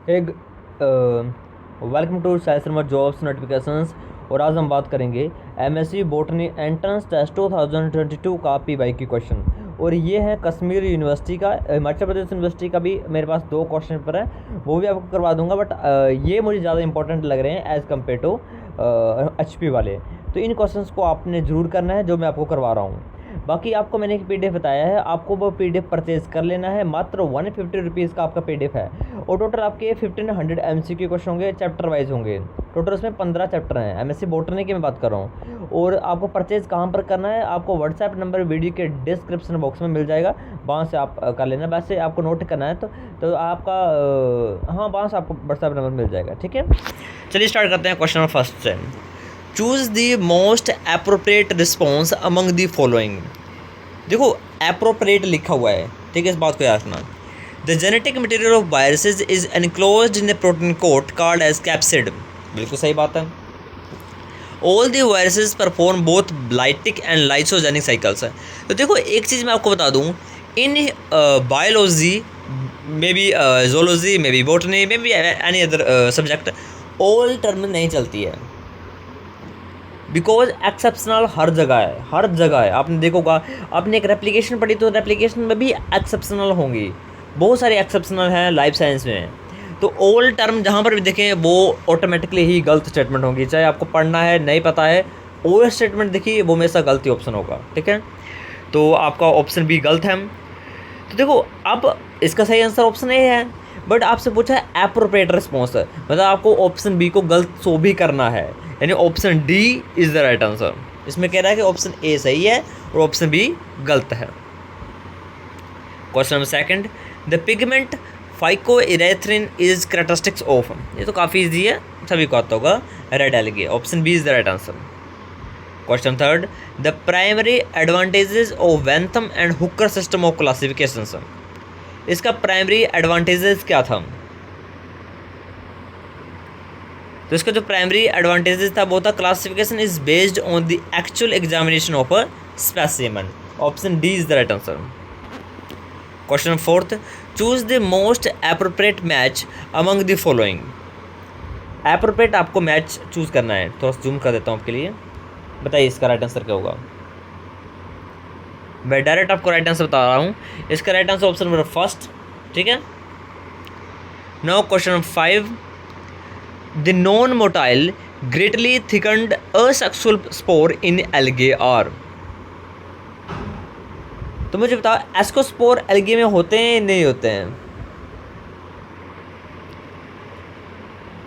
एक welcome to Sai Sharma jobs notifications. और आज हम बात करेंगे एमएससी बॉटनी एंट्रेंस टेस्ट 2022 का पीवाई की क्वेश्चन। और ये है कश्मीर यूनिवर्सिटी का, हिमाचल प्रदेश यूनिवर्सिटी का भी मेरे पास 2 क्वेश्चन पेपर है, वो भी आपको करवा दूंगा। बट ये मुझे ज़्यादा इंपॉर्टेंट लग रहे हैं एज़ कम्पेयर टू एचपी वाले। तो इन क्वेश्चंस को आपने ज़रूर करना है जो मैं आपको करवा रहा हूँ। बाकी आपको मैंने एक पीडीएफ बताया है, आपको वो पीडीएफ परचेज कर लेना है। मात्र 150 रुपीज़ का आपका पीडीएफ है। और टोटल आपके 1500 एमसीक्यू क्वेश्चन होंगे, चैप्टर वाइज होंगे। टोटल उसमें 15 चैप्टर हैं, एमएससी बॉटनी की मैं बात कर रहा हूँ। और आपको परचेज़ कहाँ पर करना है, आपको व्हाट्सएप नंबर वीडियो के डिस्क्रिप्शन बॉक्स में मिल जाएगा, वहाँ से आप कर लेना। वैसे आपको नोट करना है तो आपका हाँ, वहाँ से आपको व्हाट्सएप नंबर मिल जाएगा। ठीक है, चलिए स्टार्ट करते हैं क्वेश्चन नंबर फर्स्ट से। Choose the most appropriate response among the following. देखो अप्रोप्रिएट लिखा हुआ है, ठीक है, इस बात को याद रखना। The genetic material of viruses is enclosed in the protein coat called as capsid. बिल्कुल सही बात है। All the viruses perform both lytic and lysogenic cycles है। तो देखो एक चीज़ मैं आपको बता दूं, in biology maybe zoology maybe botany maybe any other subject, all term नहीं चलती है। बिकॉज एक्सेप्शनल हर जगह है, हर जगह है। आपने देखोगा, आपने एक रेप्लिकेशन पढ़ी तो रेप्लिकेशन में भी एक्सेप्शनल होंगी, बहुत सारे एक्सेप्शनल हैं लाइफ साइंस में। तो ऑल टर्म जहाँ पर भी देखें वो ऑटोमेटिकली ही गलत स्टेटमेंट होंगी। चाहे आपको पढ़ना है नहीं पता है, ऑल स्टेटमेंट देखिए वो हमेशा गलती ऑप्शन होगा। ठीक है, तो आपका ऑप्शन बी गलत है। तो देखो अब इसका सही आंसर ऑप्शन ए है, बट आपसे पूछा है एप्रोप्रिएट रिस्पॉन्स, मतलब आपको ऑप्शन बी को गलत सो भी करना है, यानी option D is the right answer. इसमें कह रहा है कि ऑप्शन ए सही है और ऑप्शन बी गलत है। Question number second, the pigment phycoerythrin is characteristics of. ये तो काफ़ी इजी है, सभी को आता होगा, red algae. Option B is the right answer. Question third, the primary advantages of Bentham and Hooker system of classification. इसका प्राइमरी एडवांटेजेस क्या था? तो इसका जो प्राइमरी एडवांटेजेस था वो था classification is based on the actual examination of a specimen. Option D is the right answer. Question fourth, choose the most appropriate match among the following. Appropriate आपको match choose करना है, तो zoom कर देता हूँ आपके लिए। बताइए इसका राइट आंसर क्या होगा। मैं डायरेक्ट आपको राइट आंसर बता रहा हूँ। इसका right answer option number first. ठीक है, now question number 5, the non motile greatly thickened asexual spore in algae are. तो मुझे बताओ एस्कोस्पोर एल्गे में होते हैं नहीं होते हैं?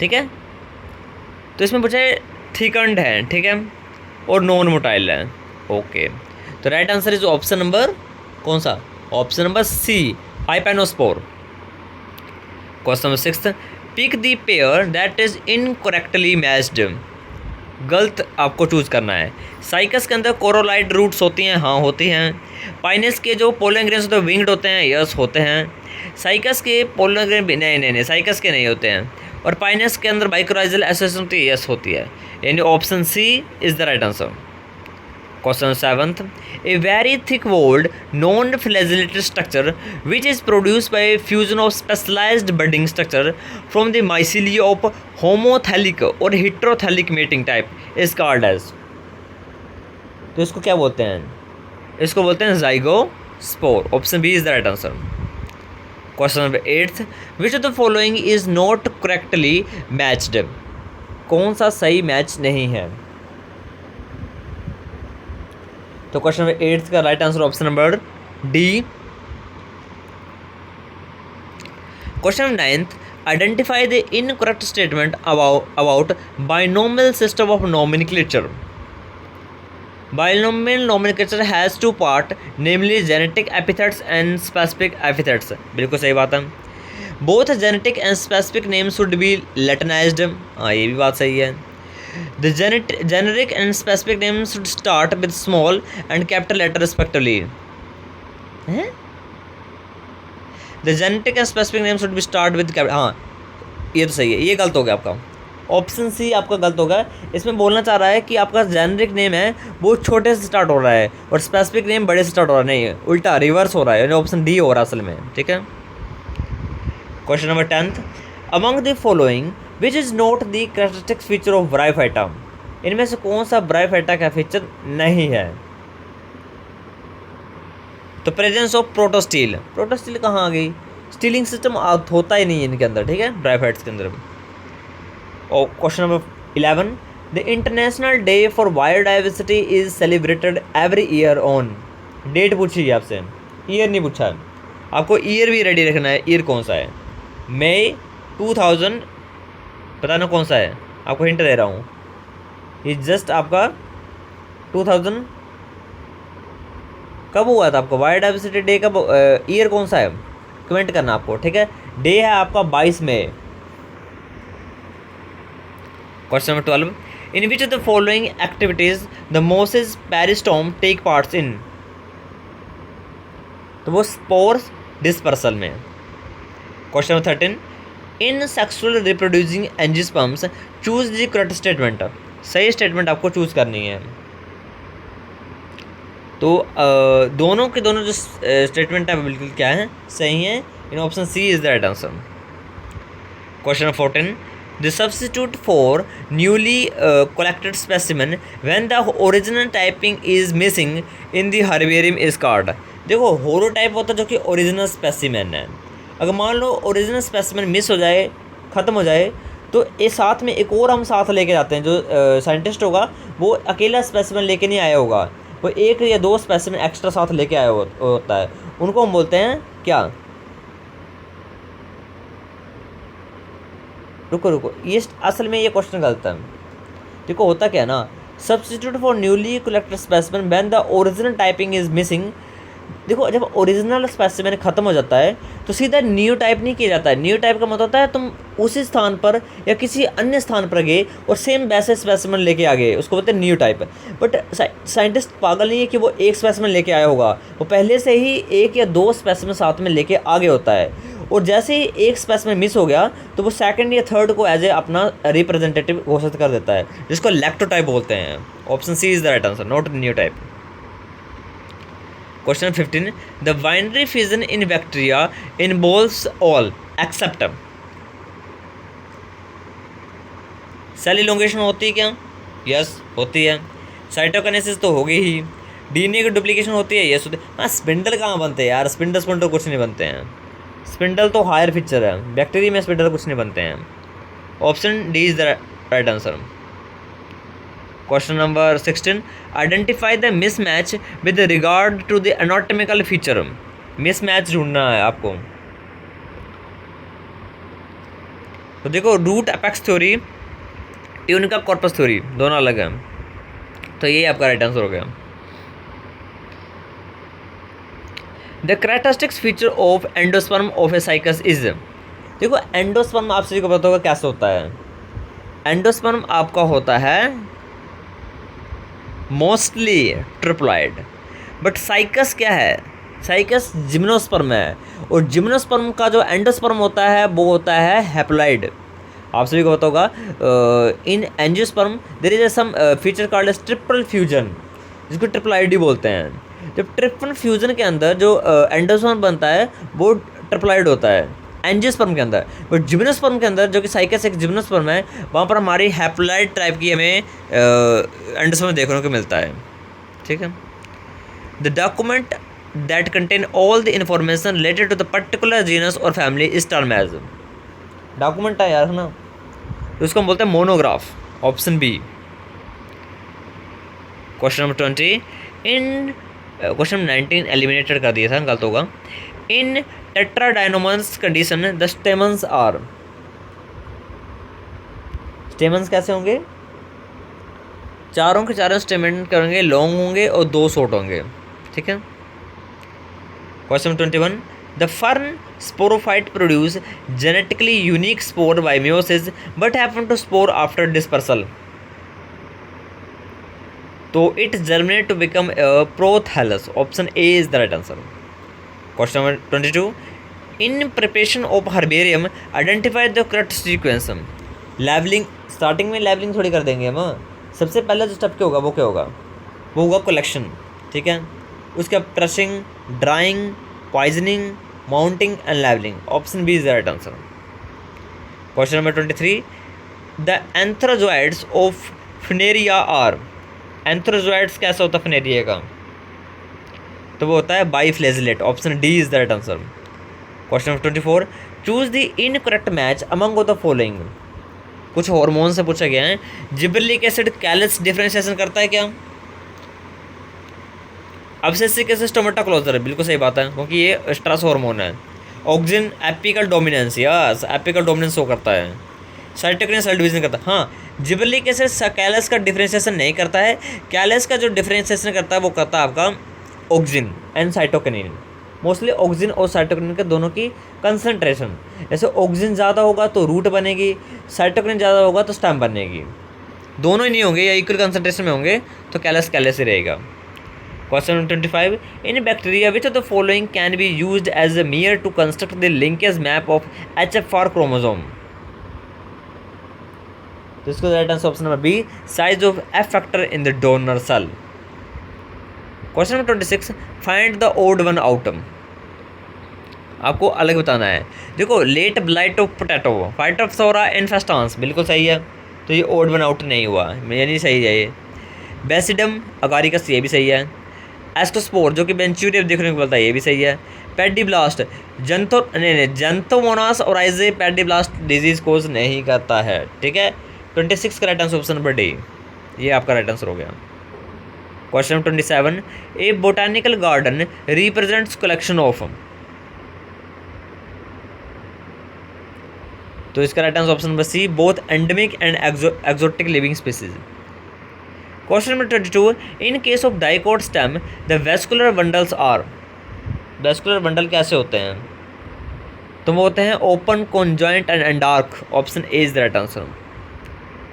ठीक है, तो इसमें पूछा है थिकन्ड है, ठीक है, और नॉन मोटाइल है। ओके, तो right answer is option number कौन सा? Option number C, hypnospore. Question number 6, pick the pair that is incorrectly matched. गलत आपको चूज करना है। साइकस के अंदर कोरोलाइड रूट्स होती हैं, हाँ होती हैं। पाइनस के जो पोलर ग्रेन्स होते हैं विंग्ड होते हैं, यस होते हैं। साइकस के पोलर ग्रेन नहीं, साइकस के नहीं होते हैं। और पाइनस के अंदर माइक्रोराइजल एसोसिएशन होती है, यस होती है, यानी option C is the right answer. Question 7th, a very thick walled non flagellated structure which is produced by fusion of specialised budding structure from the mycelia of homothallic और heterothallic mating type is called as. तो इसको क्या बोलते हैं? इसको बोलते हैं zygospore. Option B is the right answer. Question number 8th, which of the following is not correctly matched. कौन सा सही मैच नहीं है? तो क्वेश्चन नंबर 8th का right answer option number D. Question number 9th, identify the incorrect statement about binomial system of nomenclature. Binomial nomenclature has 2 part, namely genetic epithets and specific epithets. बिल्कुल सही बात है। Both genetic and specific name should be Latinised. हाँ, ये भी बात सही है। The generic and specific names should start with small and capital letter respectively. The genetic and specific names should be start with capital. हाँ, ये तो सही है, ये गलत हो गया आपका। ऑप्शन सी आपका गलत होगा। इसमें बोलना चाह रहा है कि आपका जेनेरिक नेम है वो छोटे से स्टार्ट हो रहा है और स्पेसिफिक नेम बड़े से स्टार्ट हो रहा है। नहीं है, उल्टा रिवर्स हो रहा है, यानी ऑप्शन डी हो रहा है असल में। ठीक है, question number 10th, among the following which is not the characteristic feature of bryophyta, इनमें से कौन सा ब्रायोफाइटा का फीचर नहीं है? तो प्रेजेंस ऑफ प्रोटोस्टील, प्रोटोस्टील कहाँ आ गई? स्टीलिंग सिस्टम होता ही नहीं है इनके अंदर, ठीक है, ब्रायोफाइट्स के अंदर। और question number 11, the international day for biodiversity is celebrated every year on, date पूछी है आपसे, ईयर नहीं पूछा है, आपको ईयर भी रेडी रखना है, ईयर कौन सा है? मई 2000, बताना कौन सा है, आपको हिंट दे रहा हूँ, ये जस्ट आपका 2000 कब हुआ था आपको बायोडाइवर्सिटी डे, कब, ईयर कौन सा है, कमेंट करना आपको, ठीक है। डे है आपका 22 मई। Question number 12, in which of the following activities the mosses peristome take parts in, तो वो स्पोर्स डिस्पर्सल में। Question number 13, in sexual reproducing angiosperms choose the correct statement, सही स्टेटमेंट आपको चूज करनी है। तो दोनों के दोनों जो स्टेटमेंट है बिल्कुल क्या है, सही है, इन option C is the right answer. Question number 14, the substitute for newly collected specimen when the original typing is missing in the herbarium is called, देखो होलोटाइप होता है जो कि ओरिजिनल स्पेसिमेन है, अगर मान लो ओरिजिनल स्पेसिमेन मिस हो जाए, ख़त्म हो जाए, तो ये साथ में एक और हम साथ लेके जाते हैं, जो साइंटिस्ट होगा वो अकेला स्पेसिमेन लेके नहीं आया होगा, वो एक या दो स्पेसिमेन एक्स्ट्रा साथ लेके आया होता है, उनको हम बोलते हैं क्या? रुको रुको, ये असल में ये क्वेश्चन गलत है। देखो होता क्या है ना, substitute for newly collected specimen when the original typing is missing, देखो जब ओरिजिनल स्पेसिमेन खत्म हो जाता है तो सीधा न्यू टाइप नहीं किया जाता है, न्यू टाइप का मतलब होता है तुम उसी स्थान पर या किसी अन्य स्थान पर गए और सेम वैसे स्पेसिमेन लेके आ गए, उसको बोलते हैं न्यू टाइप। बट साइंटिस्ट पागल नहीं है कि वो एक स्पेसिमेन लेके आया होगा, वो पहले से ही एक या दो स्पेसिमेन साथ में लेके आगे होता है, और जैसे ही एक स्पेसिमेन मिस हो गया तो वो सेकंड या थर्ड को एज ए अपना रिप्रेजेंटेटिव घोषित कर देता है, जिसको लैक्टोटाइप बोलते हैं। Option C is the right answer, not new type. Question 15, the binary fission in bacteria involves all except, cell elongation होती है क्या? यस होती है। साइटोकाइनेसिस तो होगी ही। डीएनए की डुप्लीकेशन होती है, यस होती है। हाँ, स्पिंडल कहाँ बनते हैं यार, स्पिंडल कुछ नहीं बनते हैं, स्पिंडल तो हायर फीचर है, बैक्टीरिया में स्पिंडल कुछ नहीं बनते हैं। Option D is the right answer. Question number 16, identify the mismatch with regard to the anatomical feature, mismatch ढूंढना है आपको। तो देखो root apex theory, tunica corpus theory दोनों अलग हैं, तो ये आपका राइट आंसर हो गया। The characteristics feature of endosperm of A cycas is, देखो एंडोस्पर्म आप सभी को पता होगा कैसे होता है। एंडोस्पर्म आपका होता है मोस्टली ट्रिप्लॉइड, बट साइकस क्या है, साइकस जिम्नोस्पर्म है, और जिम्नोस्पर्म का जो एंडोस्पर्म होता है वो होता है हैप्लॉइड। आप सभी को पता होगा in angiosperm there is some feature called as triple fusion, जिसको ट्रिप्लॉइड ही बोलते हैं। जब ट्रिपल फ्यूजन के अंदर जो एंडोस्पर्म बनता है वो ट्रिप्लॉइड होता है एंजियोस्पर्म के अंदर, बट जिम्नोस्पर्म के अंदर जो कि साइकस एक जिम्नोस्पर्म है, वहाँ पर हमारी हैप्लॉइड टाइप की हमें एंडोस्पर्म देखने को मिलता है। ठीक है, the document that contain all the information related to the particular genus और family is term as, document है यार, है ना, तो इसको हम बोलते हैं monograph. Option B. Question number 20, in question 19 eliminated कर दिया था, गलत होगा। In tetradynamous condition the stamens are, stamens कैसे होंगे, चारों के चारों स्टेमन करेंगे लॉन्ग होंगे और दो शॉर्ट होंगे। ठीक है, question 21, the fern sporophyte produce genetically unique spore by meiosis but happen to spore after dispersal, तो it germinate to become a prothallus। Option A is the right answer. Question number 22, in preparation of herbarium identify the correct sequence, labelling, starting में labelling थोड़ी कर देंगे हम, सबसे पहला जो step क्या होगा वो क्या होगा, वो होगा कलेक्शन। ठीक है, उसका pressing, drying, poisoning, mounting and labelling. Option B is the right answer. Question number 23, the antherozoids of Funaria are, antherozoids कैसा होता है फिनेरिया का, तो वो होता है biflagellate, option D is the right answer. Question number 24, choose the incorrect match among the following, कुछ hormone से पूछा गया है, जिबरेलिक एसिड कैलस डिफरेंशिएशन करता है क्या, अब्सेसिक एसिड स्टोमेटोक्लोजर है, बिल्कुल सही बात है क्योंकि ये स्ट्रेस हार्मोन है। Auxin apical dominance, yes apical dominance show करता है। साइटोकिनिन सेल डिवीजन करता है, हाँ। जिबरेलिक एसिड कैलस का डिफरेंशिएशन नहीं करता है, कैलस का जो डिफरेंशिएशन करता है वो करता है आपका auxin and cytokinin, mostly auxin और साइटोकिनिन के दोनों की कंसंट्रेशन, जैसे ऑक्सिन ज़्यादा होगा तो रूट बनेगी, साइटोकिनिन ज़्यादा होगा तो स्टेम बनेगी, दोनों ही नहीं होंगे या इक्वल कंसंट्रेशन में होंगे तो कैलस कैलस ही रहेगा। Question number 25, in bacteria which of the following can be used as a mere to construct the linkage map of HF4 chromosome, तो इसका right answer option number B, size of F factor in the donor cell. Question number 26, find the odd one out, आपको अलग बताना है। देखो late blight of potato, phytophthora infestans, बिल्कुल सही है, तो ये ओड वन आउट नहीं हुआ, यानी सही है ये। बेसिडम अगारिकस, ये भी सही है। एस्कोस्पोर जो कि बेंचुरियम देखने को मिलता है, ये भी सही है। पेडिब्लास्ट जेंथोमोनास ओराइजे पेडिब्लास्ट डिजीज कोज नहीं करता है, ठीक है। 26 का right answer option number D, ये आपका राइट आंसर हो गया। Question number 27, a botanical garden represents collection of, तो इसका right answer option number C, both endemic and exotic living species. Question number 22, in case of dicot stem the vascular bundles are, vascular bundle कैसे होते हैं, तो वो होते हैं open conjoint and endarch, option A is the right answer.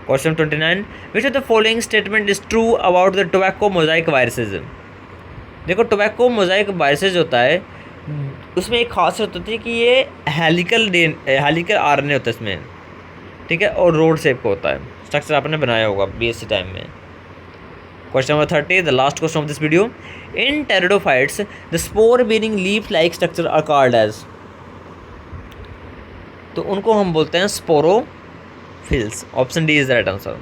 Question 29, which of the following statement is true about the tobacco Mosaic viruses, देखो tobacco Mosaic viruses होता है, उसमें एक खासियत होती है कि ये हेलिकल RNA होता है इसमें, ठीक है, और रोड शेप का होता है, स्ट्रक्चर आपने बनाया होगा BSc टाइम में। Question number 30, the last question of this video, in pteridophytes the spore bearing leaf like structure are called as, तो उनको हम बोलते हैं sporophylls, option D is the right answer.